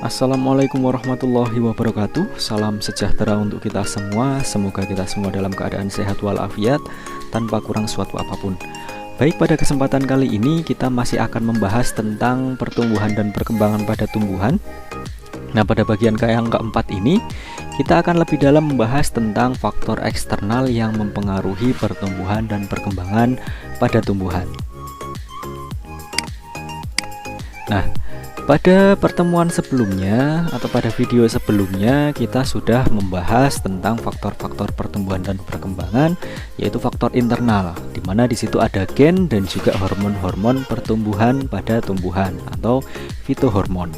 Assalamualaikum warahmatullahi wabarakatuh. Salam sejahtera untuk kita semua. Semoga kita semua dalam keadaan sehat walafiat tanpa kurang suatu apapun. Baik, pada kesempatan kali ini kita masih akan membahas tentang pertumbuhan dan perkembangan pada tumbuhan. Nah, pada bagian yang keempat ini kita akan lebih dalam membahas tentang faktor eksternal yang mempengaruhi pertumbuhan dan perkembangan pada tumbuhan. Nah, pada pertemuan sebelumnya atau pada video sebelumnya kita sudah membahas tentang faktor-faktor pertumbuhan dan perkembangan, yaitu faktor internal, di mana di situ ada gen dan juga hormon-hormon pertumbuhan pada tumbuhan atau fitohormon.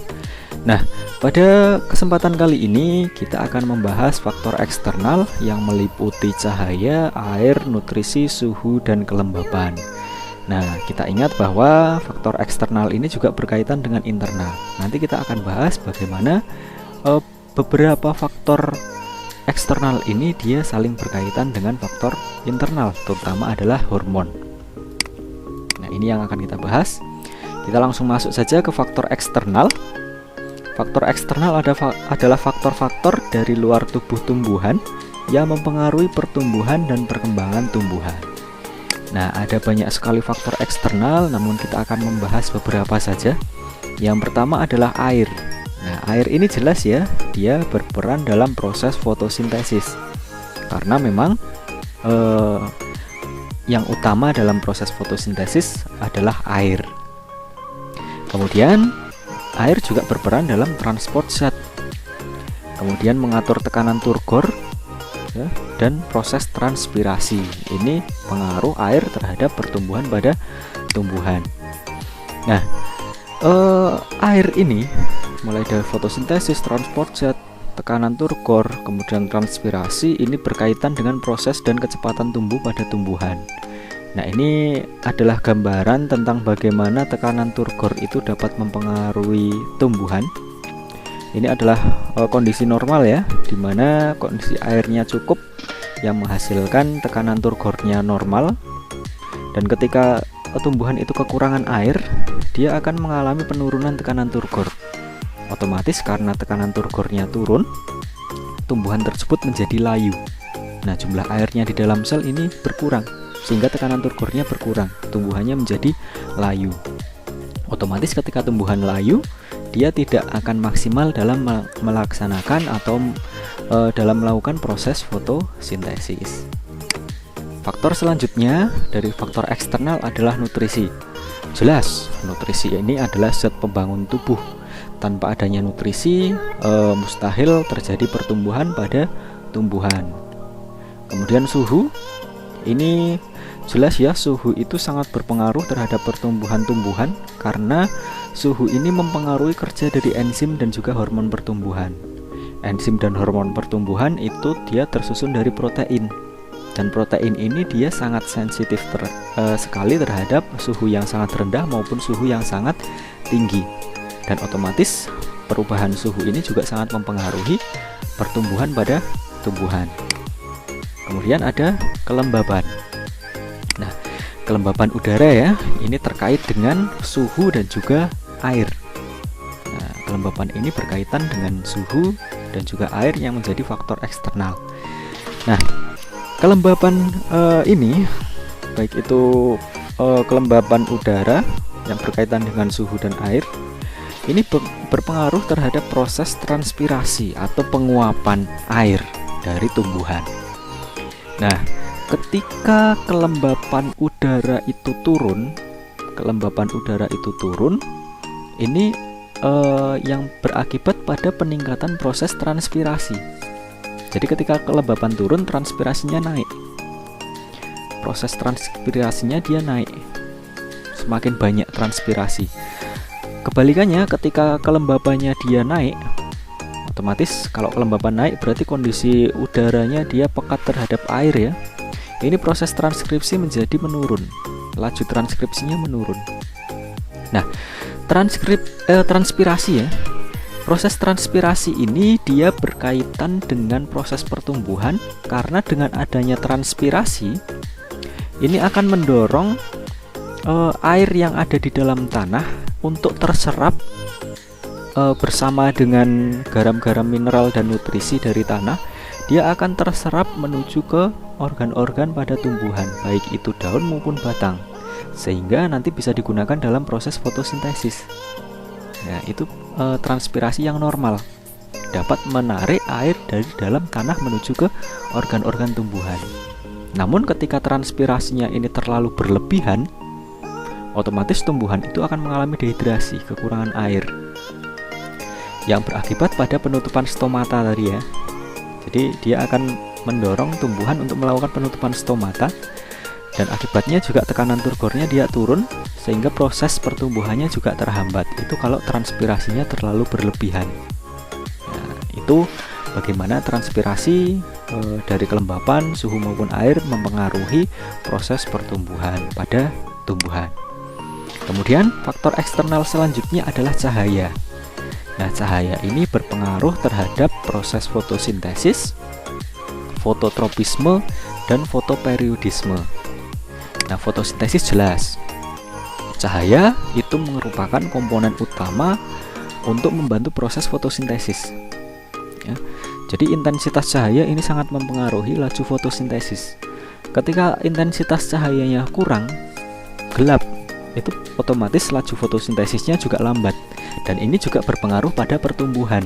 Nah, pada kesempatan kali ini kita akan membahas faktor eksternal yang meliputi cahaya, air, nutrisi, suhu, dan kelembapan. Nah, kita ingat bahwa faktor eksternal ini juga berkaitan dengan internal. Nanti kita akan bahas bagaimana beberapa faktor eksternal ini dia saling berkaitan dengan faktor internal, terutama adalah hormon. Nah, ini yang akan kita bahas. Kita langsung masuk saja ke faktor eksternal. Faktor eksternal adalah faktor-faktor dari luar tubuh tumbuhan yang mempengaruhi pertumbuhan dan perkembangan tumbuhan. Nah, ada banyak sekali faktor eksternal, namun kita akan membahas beberapa saja. Yang pertama adalah air. Nah, air ini jelas ya, dia berperan dalam proses fotosintesis. Karena memang yang utama dalam proses fotosintesis adalah air. Kemudian, air juga berperan dalam transport zat. Kemudian mengatur tekanan turgor, ya, dan proses transpirasi. Ini pengaruh air terhadap pertumbuhan pada tumbuhan. Nah, air ini mulai dari fotosintesis, transport zat, tekanan turgor, kemudian transpirasi, ini berkaitan dengan proses dan kecepatan tumbuh pada tumbuhan. Nah, ini adalah gambaran tentang bagaimana tekanan turgor itu dapat mempengaruhi tumbuhan. Ini adalah kondisi normal ya, dimana kondisi airnya cukup yang menghasilkan tekanan turgornya normal. Dan ketika tumbuhan itu kekurangan air, dia akan mengalami penurunan tekanan turgor. Otomatis karena tekanan turgornya turun, tumbuhan tersebut menjadi layu. Nah, jumlah airnya di dalam sel ini berkurang, sehingga tekanan turgornya berkurang, tumbuhannya menjadi layu. Otomatis ketika tumbuhan layu, dia tidak akan maksimal dalam melaksanakan atau dalam melakukan proses fotosintesis. Faktor selanjutnya dari faktor eksternal adalah nutrisi. Jelas, nutrisi ini adalah zat pembangun tubuh. Tanpa adanya nutrisi, mustahil terjadi pertumbuhan pada tumbuhan. Kemudian suhu, ini jelas ya, suhu itu sangat berpengaruh terhadap pertumbuhan tumbuhan karena suhu ini mempengaruhi kerja dari enzim dan juga hormon pertumbuhan. Enzim dan hormon pertumbuhan itu dia tersusun dari protein. Dan protein ini dia sangat sensitif sekali terhadap suhu yang sangat rendah maupun suhu yang sangat tinggi. Dan otomatis perubahan suhu ini juga sangat mempengaruhi pertumbuhan pada tumbuhan. Kemudian ada kelembaban. Nah, kelembaban udara ya, ini terkait dengan suhu dan juga air. Nah, kelembapan ini berkaitan dengan suhu dan juga air yang menjadi faktor eksternal. Nah, kelembapan ini baik itu kelembapan udara yang berkaitan dengan suhu dan air, ini berpengaruh terhadap proses transpirasi atau penguapan air dari tumbuhan. Nah, ketika kelembapan udara itu turun, ini yang berakibat pada peningkatan proses transpirasi. Jadi ketika kelembapan turun, transpirasinya naik. Proses transpirasinya dia naik. Semakin banyak transpirasi. Kebalikannya, ketika kelembapannya dia naik, otomatis kalau kelembapan naik berarti kondisi udaranya dia pekat terhadap air ya. Ini proses transkripsi menjadi menurun. Laju transkripsinya menurun. Nah, transpirasi ya. Proses transpirasi ini dia berkaitan dengan proses pertumbuhan karena dengan adanya transpirasi ini akan mendorong air yang ada di dalam tanah untuk terserap bersama dengan garam-garam mineral dan nutrisi dari tanah, dia akan terserap menuju ke organ-organ pada tumbuhan, baik itu daun maupun batang, sehingga nanti bisa digunakan dalam proses fotosintesis. Nah, itu transpirasi yang normal, dapat menarik air dari dalam tanah menuju ke organ-organ tumbuhan. Namun ketika transpirasinya ini terlalu berlebihan, otomatis tumbuhan itu akan mengalami dehidrasi, kekurangan air, yang berakibat pada penutupan stomata tadi ya. Jadi dia akan mendorong tumbuhan untuk melakukan penutupan stomata, dan akibatnya juga tekanan turgornya dia turun, sehingga proses pertumbuhannya juga terhambat. Itu kalau transpirasinya terlalu berlebihan. Nah, itu bagaimana transpirasi dari kelembapan, suhu maupun air mempengaruhi proses pertumbuhan pada tumbuhan. Kemudian faktor eksternal selanjutnya adalah cahaya. Nah, cahaya ini berpengaruh terhadap proses fotosintesis, fototropisme, dan fotoperiodisme. Nah, fotosintesis jelas. Cahaya itu merupakan komponen utama untuk membantu proses fotosintesis. Ya. Jadi intensitas cahaya ini sangat mempengaruhi laju fotosintesis. Ketika intensitas cahayanya kurang, gelap, itu otomatis laju fotosintesisnya juga lambat, dan ini juga berpengaruh pada pertumbuhan,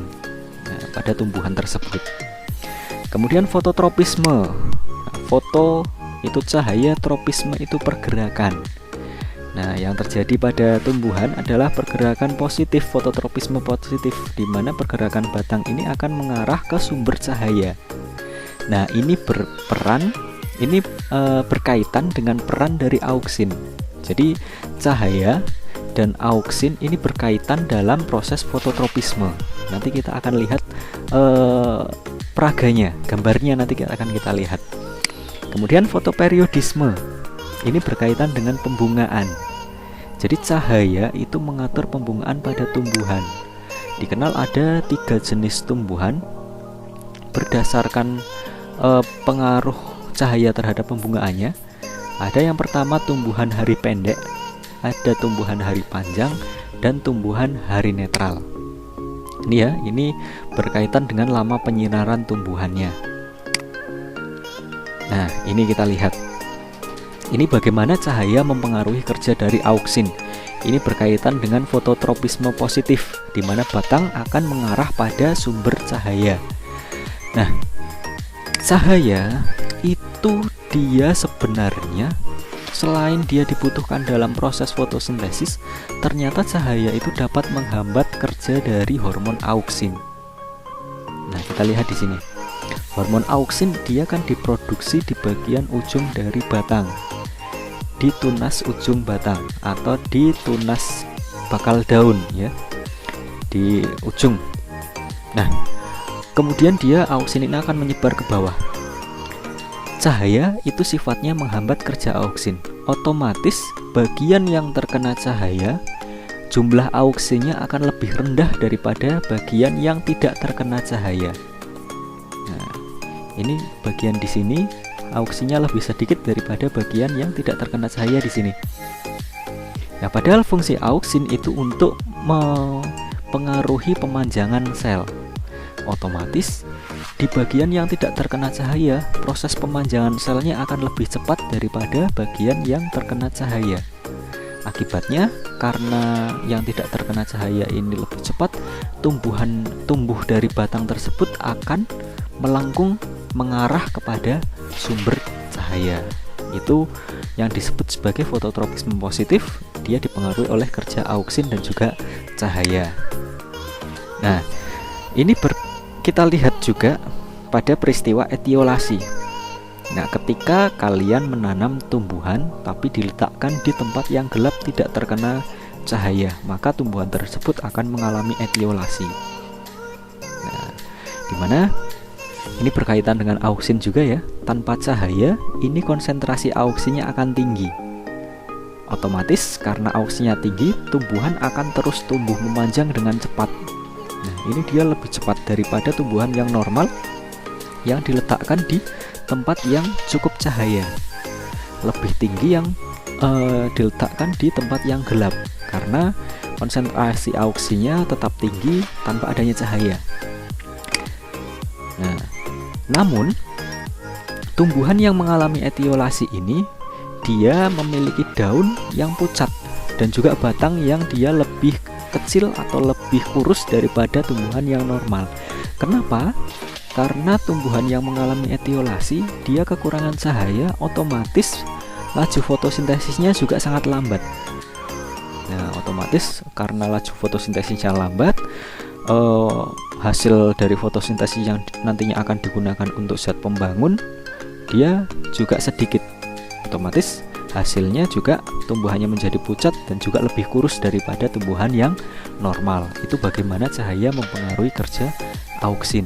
pada tumbuhan tersebut. Kemudian fototropisme. Foto itu cahaya, tropisme itu pergerakan. Nah, yang terjadi pada tumbuhan adalah pergerakan positif, fototropisme positif, di mana pergerakan batang ini akan mengarah ke sumber cahaya. Nah, ini berkaitan dengan peran dari auksin. Jadi cahaya dan auksin ini berkaitan dalam proses fototropisme. Nanti kita akan lihat peraganya, gambarnya nanti akan kita lihat. Kemudian fotoperiodisme ini berkaitan dengan pembungaan. Jadi cahaya itu mengatur pembungaan pada tumbuhan. Dikenal ada 3 jenis tumbuhan berdasarkan pengaruh cahaya terhadap pembungaannya. Ada yang pertama tumbuhan hari pendek, ada tumbuhan hari panjang, dan tumbuhan hari netral. Ini ya, ini berkaitan dengan lama penyinaran tumbuhannya. Nah, ini kita lihat. Ini bagaimana cahaya mempengaruhi kerja dari auksin. Ini berkaitan dengan fototropisme positif, di mana batang akan mengarah pada sumber cahaya. Nah, cahaya itu dia sebenarnya selain dia dibutuhkan dalam proses fotosintesis, ternyata cahaya itu dapat menghambat kerja dari hormon auksin. Nah, kita lihat di sini. Hormon auksin dia kan diproduksi di bagian ujung dari batang, di tunas ujung batang atau di tunas bakal daun ya, di ujung. Nah, kemudian dia auksin ini akan menyebar ke bawah. Cahaya itu sifatnya menghambat kerja auksin. Otomatis bagian yang terkena cahaya, jumlah auksinnya akan lebih rendah daripada bagian yang tidak terkena cahaya. Nah, ini bagian di sini auksinnya lebih sedikit daripada bagian yang tidak terkena cahaya di sini. Nah, padahal fungsi auksin itu untuk mempengaruhi pemanjangan sel. Otomatis di bagian yang tidak terkena cahaya, proses pemanjangan selnya akan lebih cepat daripada bagian yang terkena cahaya. Akibatnya, karena yang tidak terkena cahaya ini lebih cepat, tumbuh dari batang tersebut akan melengkung mengarah kepada sumber cahaya. Itu yang disebut sebagai fototropisme positif. Dia dipengaruhi oleh kerja auksin dan juga cahaya. Nah, ini kita lihat juga pada peristiwa etiolasi. Nah, ketika kalian menanam tumbuhan tapi diletakkan di tempat yang gelap tidak terkena cahaya, maka tumbuhan tersebut akan mengalami etiolasi. Nah, dimana ini berkaitan dengan auksin juga ya. Tanpa cahaya, ini konsentrasi auksinnya akan tinggi. Otomatis karena auksinnya tinggi, tumbuhan akan terus tumbuh memanjang dengan cepat. Nah, ini dia lebih cepat daripada tumbuhan yang normal yang diletakkan di tempat yang cukup cahaya. Lebih tinggi yang diletakkan di tempat yang gelap, karena konsentrasi auksinya tetap tinggi tanpa adanya cahaya. Nah, namun tumbuhan yang mengalami etiolasi ini dia memiliki daun yang pucat dan juga batang yang dia lebih kecil atau lebih kurus daripada tumbuhan yang normal. Kenapa? Karena tumbuhan yang mengalami etiolasi dia kekurangan cahaya, otomatis laju fotosintesisnya juga sangat lambat. Nah, otomatis karena laju fotosintesisnya lambat, hasil dari fotosintesis yang nantinya akan digunakan untuk zat pembangun dia juga sedikit. Otomatis hasilnya juga tumbuhannya menjadi pucat dan juga lebih kurus daripada tumbuhan yang normal. Itu bagaimana cahaya mempengaruhi kerja auksin.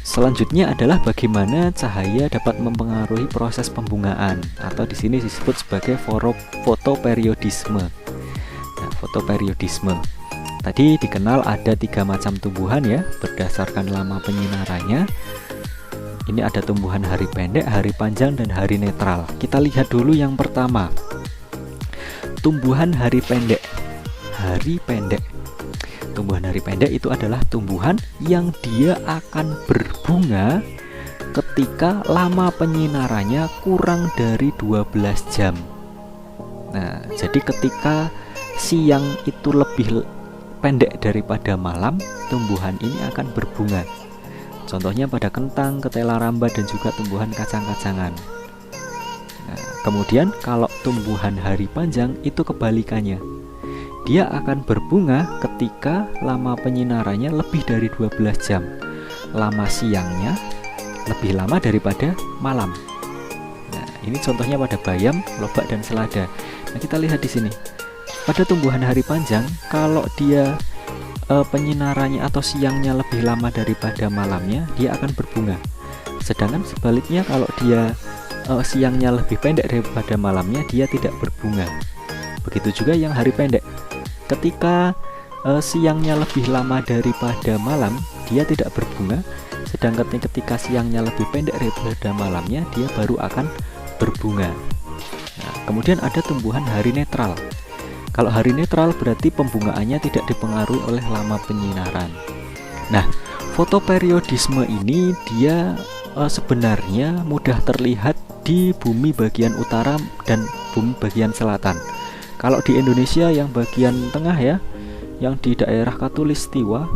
Selanjutnya adalah bagaimana cahaya dapat mempengaruhi proses pembungaan, atau di sini disebut sebagai fotoperiodisme. Nah, fotoperiodisme tadi dikenal ada 3 macam tumbuhan ya, berdasarkan lama penyinarannya. Ini ada tumbuhan hari pendek, hari panjang, dan hari netral. Kita lihat dulu yang pertama, tumbuhan hari pendek. Hari pendek. Tumbuhan hari pendek itu adalah tumbuhan yang dia akan berbunga ketika lama penyinarannya kurang dari 12 jam. Nah, jadi ketika siang itu lebih pendek daripada malam, tumbuhan ini akan berbunga. Contohnya pada kentang, ketela ramba, dan juga tumbuhan kacang-kacangan. Nah, kemudian kalau tumbuhan hari panjang itu kebalikannya. Dia akan berbunga ketika lama penyinarannya lebih dari 12 jam. Lama siangnya lebih lama daripada malam. Nah, ini contohnya pada bayam, lobak, dan selada. Nah, kita lihat di sini. Pada tumbuhan hari panjang, kalau dia penyinarannya atau siangnya lebih lama daripada malamnya, dia akan berbunga. Sedangkan sebaliknya, kalau dia siangnya lebih pendek daripada malamnya, dia tidak berbunga. Begitu juga yang hari pendek. Ketika siangnya lebih lama daripada malam, dia tidak berbunga. Sedangkan ketika siangnya lebih pendek daripada malamnya, dia baru akan berbunga. Nah, kemudian ada tumbuhan hari netral. Kalau hari netral berarti pembungaannya tidak dipengaruhi oleh lama penyinaran. Nah, fotoperiodisme ini dia sebenarnya mudah terlihat di bumi bagian utara dan bumi bagian selatan. Kalau di Indonesia yang bagian tengah ya, yang di daerah Katulistiwa,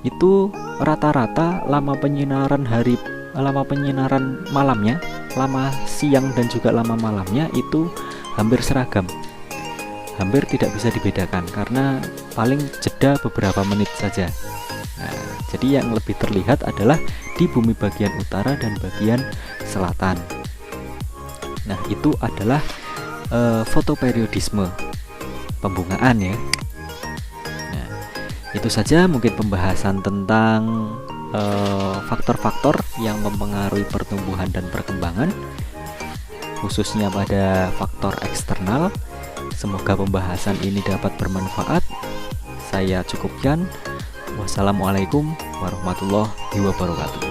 itu rata-rata lama penyinaran malamnya, lama siang dan juga lama malamnya itu hampir seragam. Hampir tidak bisa dibedakan karena paling jeda beberapa menit saja. Nah, jadi yang lebih terlihat adalah di bumi bagian utara dan bagian selatan. Nah, itu adalah fotoperiodisme pembungaan ya. Nah, itu saja mungkin pembahasan tentang faktor-faktor yang mempengaruhi pertumbuhan dan perkembangan, khususnya pada faktor eksternal. Semoga pembahasan ini dapat bermanfaat. Saya cukupkan. Wassalamualaikum warahmatullahi wabarakatuh.